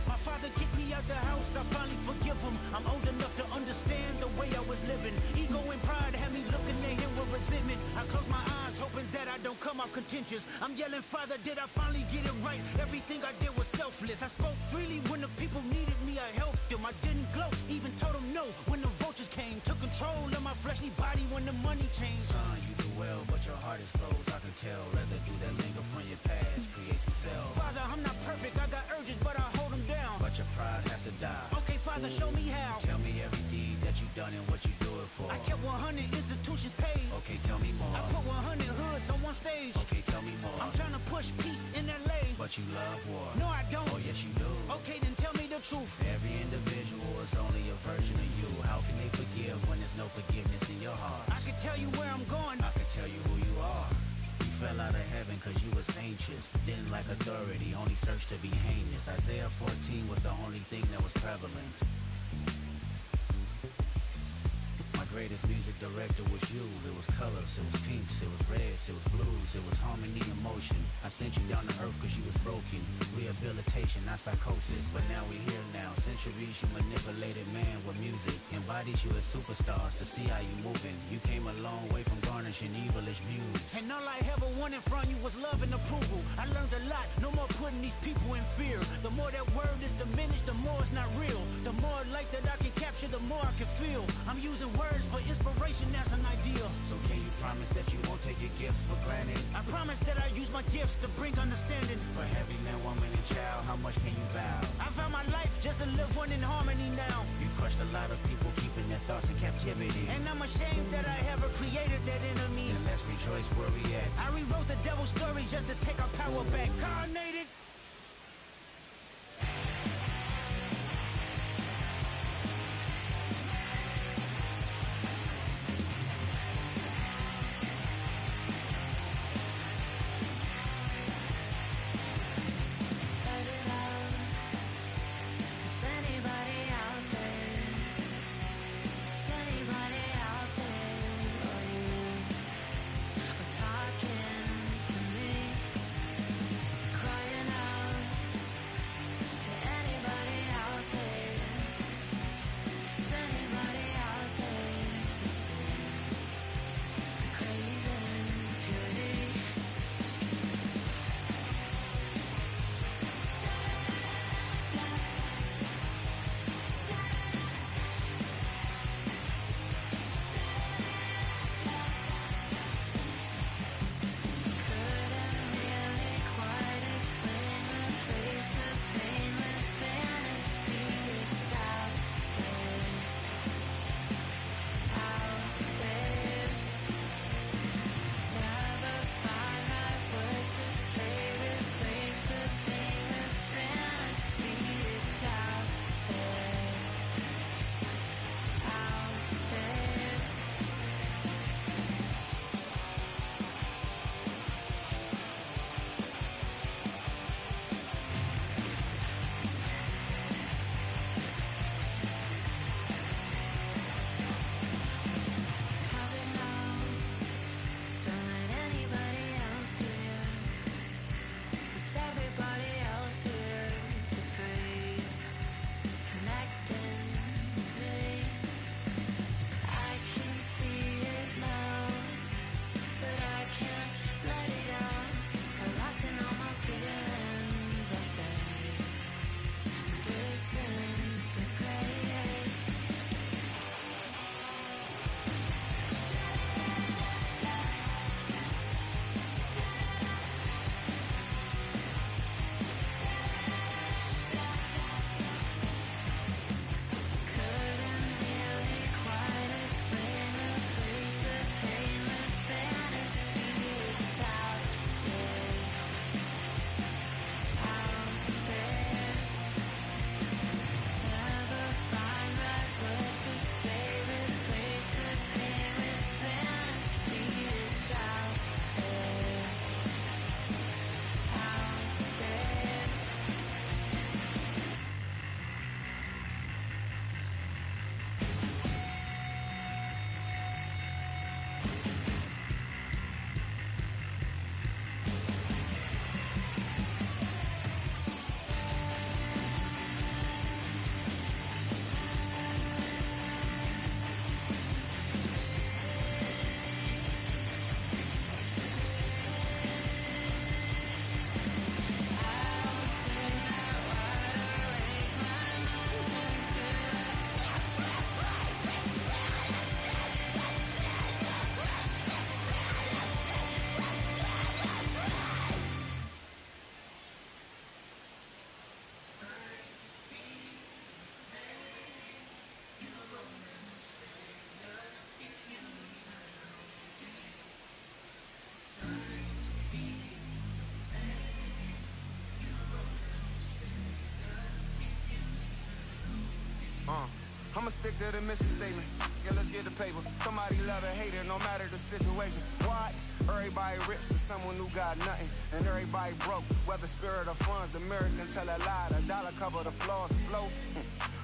My father kicked me out the house, I finally forgive him. I'm old enough to understand the way I was living. Ego and pride had me looking at him with resentment. I close my eyes, hoping that I don't come off contentious. I'm yelling, Father, did I finally get it right? Everything I did was selfless. I spoke freely when the people needed me, I helped them. I didn't gloat, even told them no when the vultures came. Took control of my fleshly body when the money changed. Son, you do well, but your heart is closed. I can tell residue that linger from your past creates itself. Father, I'm not perfect, I got urges, but I hold them down. But your pride has to die. Okay, Father, show me how. Tell me every deed that you done and what you do it for. I kept 100 institutions paid. Okay, tell me more. I put 100 hoods on one stage. Okay, tell me more. I'm trying to push peace in LA. But you love war. No, I don't. Oh, yes, you do. Okay, then tell me the truth. Every individual is only a version of you. How can they forgive when there's no forgiveness in your heart? I can tell you where I'm going. I can tell you who you are. You fell out of heaven cause you was anxious. Didn't like authority, only searched to be heinous. Isaiah 14 was the only thing that was prevalent. My greatest music director was you. It was colors, it was pinks, it was reds, it was blues, it was harmony and motion. I sent you down to earth cause you was broken. Rehabilitation, not psychosis. But now we here now. Centuries you manipulated man with music. Embodied you as superstars to see how you moving. You came a long way from garnishing evilish views. And all I ever wanted from you was love and approval. I learned a lot, no more putting these people in fear. The more that word is diminished, the more it's not real. The more light that I can capture, the more I can feel. I'm using words for inspiration as an ideal. So can you promise that you won't take your gifts for granted? I promise that I use my gifts to bring understanding. For every man, woman, and child, how much can you vow? I found my life just to live one in harmony now. You crushed a lot of people keeping their thoughts in captivity. And I'm ashamed that I ever created that enemy. Then let's rejoice where we at. I rewrote the devil's story just to take our power back. Carnated. Crying I'ma stick to the mission statement. Yeah, let's get the paper. Somebody love it, hate it, no matter the situation. What? Everybody rich and someone who got nothing. And everybody broke, whether spirit or funds. The American tell a lie, the dollar cover the flaws, the flow.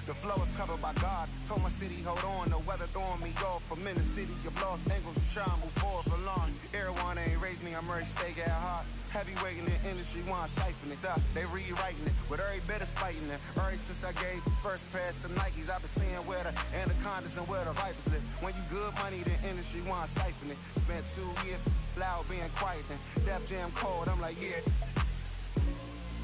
The flow is covered by God. Told my city, hold on, the weather throwing me off. I'm in the city of lost angles, I'm trying to move forward for long. Everyone ain't raised me, I'm ready to stay at heart. Heavyweight in the industry, want siphon it up. They rewriting it, with every bit of fighting it. Ever since I gave first pass to Nikes, I've been seeing where the anacondas and where the vipers live. When you good money, the industry want siphon it. Spent 2 years loud being quiet, and Def Jam cold, I'm like, yeah.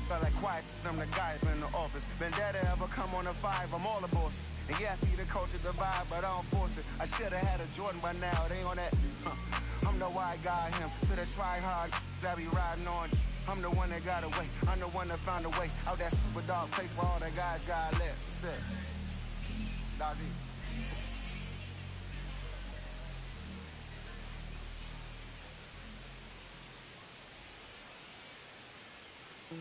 Felt like quiet, I'm the guy in the office. Vendetta ever come on the 5, I'm all the bosses. And yeah, I see the culture divide, but I don't force it. I should've had a Jordan by now, they on that. I'm the white guy, him, to the try-hard that be riding on. I'm the one that got away, I'm the one that found a way out that super dark place where all the guys got left. That's it. That's it.